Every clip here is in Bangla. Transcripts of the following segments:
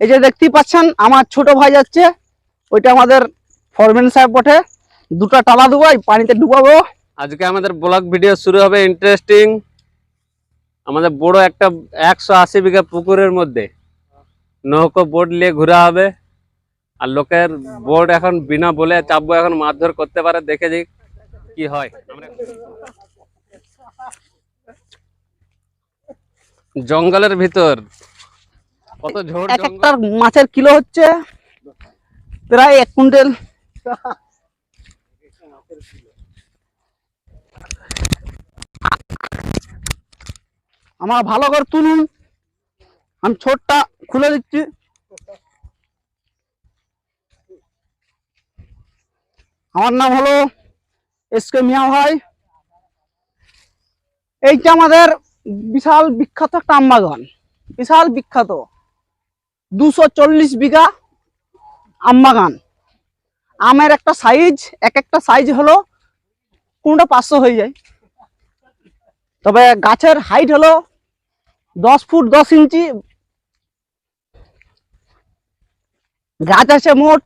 এই যে দেখতেই পাচ্ছেন আমার ছোট ভাই যাচ্ছে, ওইটা আমাদের ফরম্যান সাহেব বটে। দুটো টালা দেবো, পানিতে ডুবাবো। আজকে আমাদের ব্লগ ভিডিও শুরু হবে ইন্টারেস্টিং। আমাদের বড় একটা 180 বিঘা পুকুরের মধ্যে নৌকো বোট নিয়ে ঘোরা হবে। আর লোকের বোট এখন বিনা বলে চাপবো, এখন মারধর করতে পারে, দেখে যাই কি হয়। জঙ্গলের ভিতর কত ঝোড় এক জঙ্গল। একটা মাছের কিলো হচ্ছে প্রায় 1 কুইন্টাল। আমার ভালো করে তুলুন, আমি ছোটটা খুলে দিচ্ছি। আমার নাম হলো এসকে মিয়া ভাই। এইটা আমাদের বিশাল বিখ্যাত একটা আম বাগান, বিশাল বিখ্যাত 240 বিঘা আম বাগান। আমের একটা সাইজ, এক একটা সাইজ হলো কোনটা 500 হয়ে যায়। তবে গাছের হাইট হলো 10 ফুট 10 ইঞ্চি। গাছ আছে মোট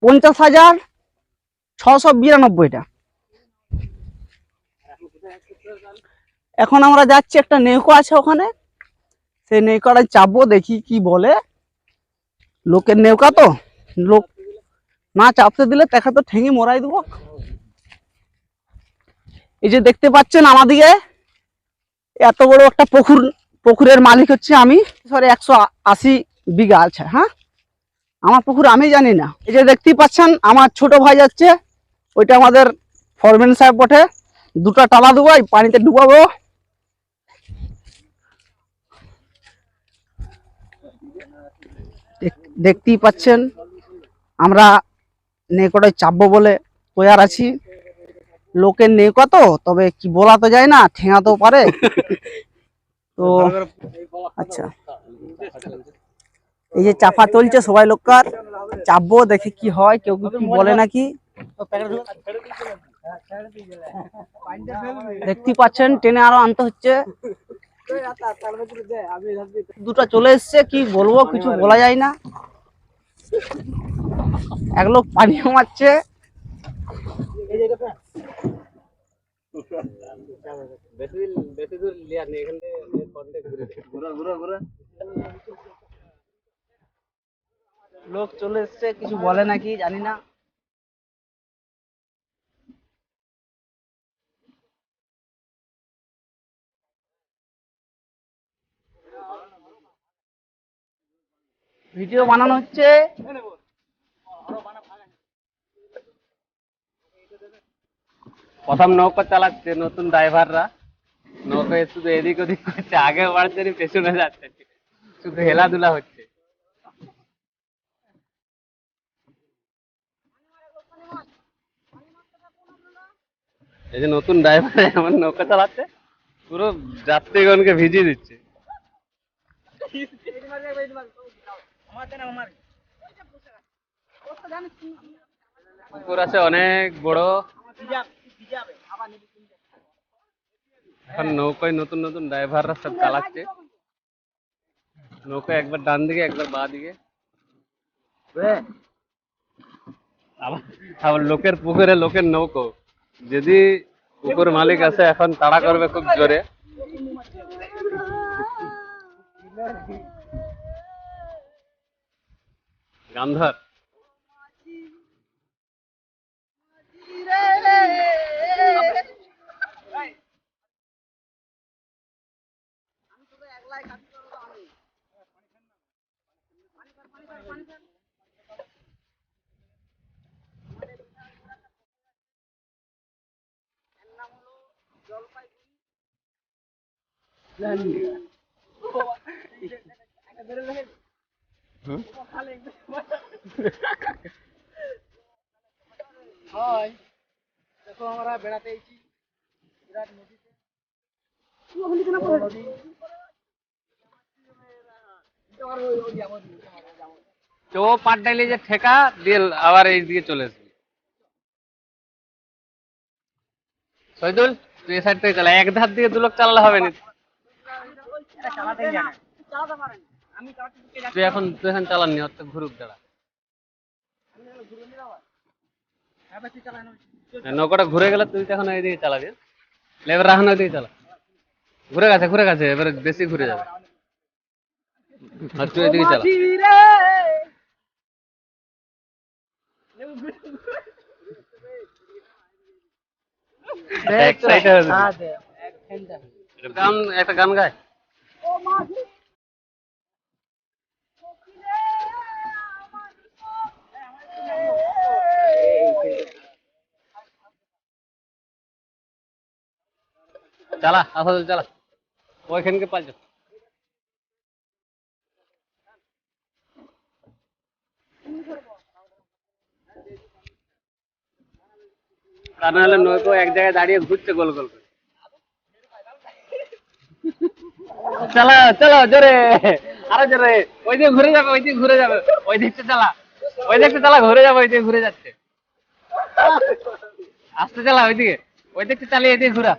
50,692টা। এখন আমরা যাচ্ছি, একটা নৌকো আছে ওখানে, সেই নৌকাটা চাপবো, দেখি কি বলে। লোকের নৌকা তো, লোক না চাপতে দিলে দেখা তো ঠেঙে মরাই দেবো। এই যে দেখতে পাচ্ছেন আমাদিকে এত বড় একটা পুকুর, পুকুরের মালিক হচ্ছে আমি। সরি 180 বিঘা আছে। হ্যাঁ, আমার পুকুর আমি জানি না। এই যে দেখতেই পাচ্ছেন আমার ছোট ভাই যাচ্ছে, ওইটা আমাদের ফরম্যান সাহেব বটে। দুটো টালা দেবো, পানিতে ডুবাবো। দেখতেই পাচ্ছেন আমরা নৌকাটায় চাপবো বলে তৈয়ার আছি। লোকের নৌকা তো, তবে কি বলা তো যায় না, ঠেঙাতেও পারে। তো আচ্ছা, এই যে চাপা চলছে, সবাই লোককার চাপবো, দেখে কি হয়, কেউ কি বলে নাকি। দেখতেই পাচ্ছেন টেনে আরো আনতে হচ্ছে। দুটো চলে এসছে, কি বলবো কিছু বলা যায় না। এক লোক পানিও মারছে। লোক চলে এসছে, কিছু বলে নাকি জানি না। ভিডিও বানানো হচ্ছে। প্রথম নৌকা চালাচ্ছে নতুন ড্রাইভাররা। নৌকায় শুধু এদিক ওদিক করছে, আগে বাড়ছে না পেছনে যাচ্ছে, শুধু হেলাধুলা হচ্ছে। এই যে নতুন ড্রাইভার এমন নৌকা চালাচ্ছে, পুরো যাত্রীগণকে ভিজিয়ে দিচ্ছে। পুকুর আছে অনেক বড়। এখন নৌকায় নতুন নতুন ড্রাইভাররা সব চালাচ্ছে। নৌকা একবার ডান দিকে একবার বাঁ দিকে। আবার আবার লোকের পুকুরে লোকের নৌকো। যদি পুকুর মালিক আছে এখন তাড়া করবে খুব জোরে। গান্ধর দেখো আমরা বেড়াতে এসেছি বিরাট নদীতে। তো ও পাটডাইলে যে ঠেকা দিয়ে আবার এই দিকে চলে আসবে। শহীদুল, তুই এই সাইড থেকে চালা, এক ধার দিয়ে দু লোক চালালে হবে না। চালাতেই জানে, চালাতে পারেন। তুই এখন চালাননি, ওর তো ঘুরুক দাঁড়া। নৌকাটা ঘুরে গেলে তুই তো এখন এইদিকে চালাবি, এবার রাখুন ওইদিকে চালা। ঘুরে গেছে, এবারে বেশি ঘুরে যাবে। আর তুই এদিকে চালা। এক সাইডে গান, একটা গান গায়। চালা আসলে চালা, ওইখানকে পাল্টো। তা নাহলে নৌকো এক জায়গায় দাঁড়িয়ে ঘুরছে গোল গোল করে। চালা চালা জোরে, আরো জোরে। ওই দিকে ঘুরে যাবে, ওই দিকে ঘুরে যাবে, ওই দিকটা চালা, ওই দিকটা চালা, ঘুরে যাবে, ওই দিকে ঘুরে যাচ্ছে। আস্তে চালা, ওইদিকে, ওই দিকটা চালিয়ে এদিকে ঘুরা।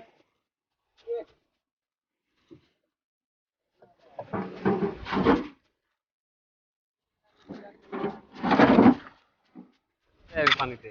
পানিতে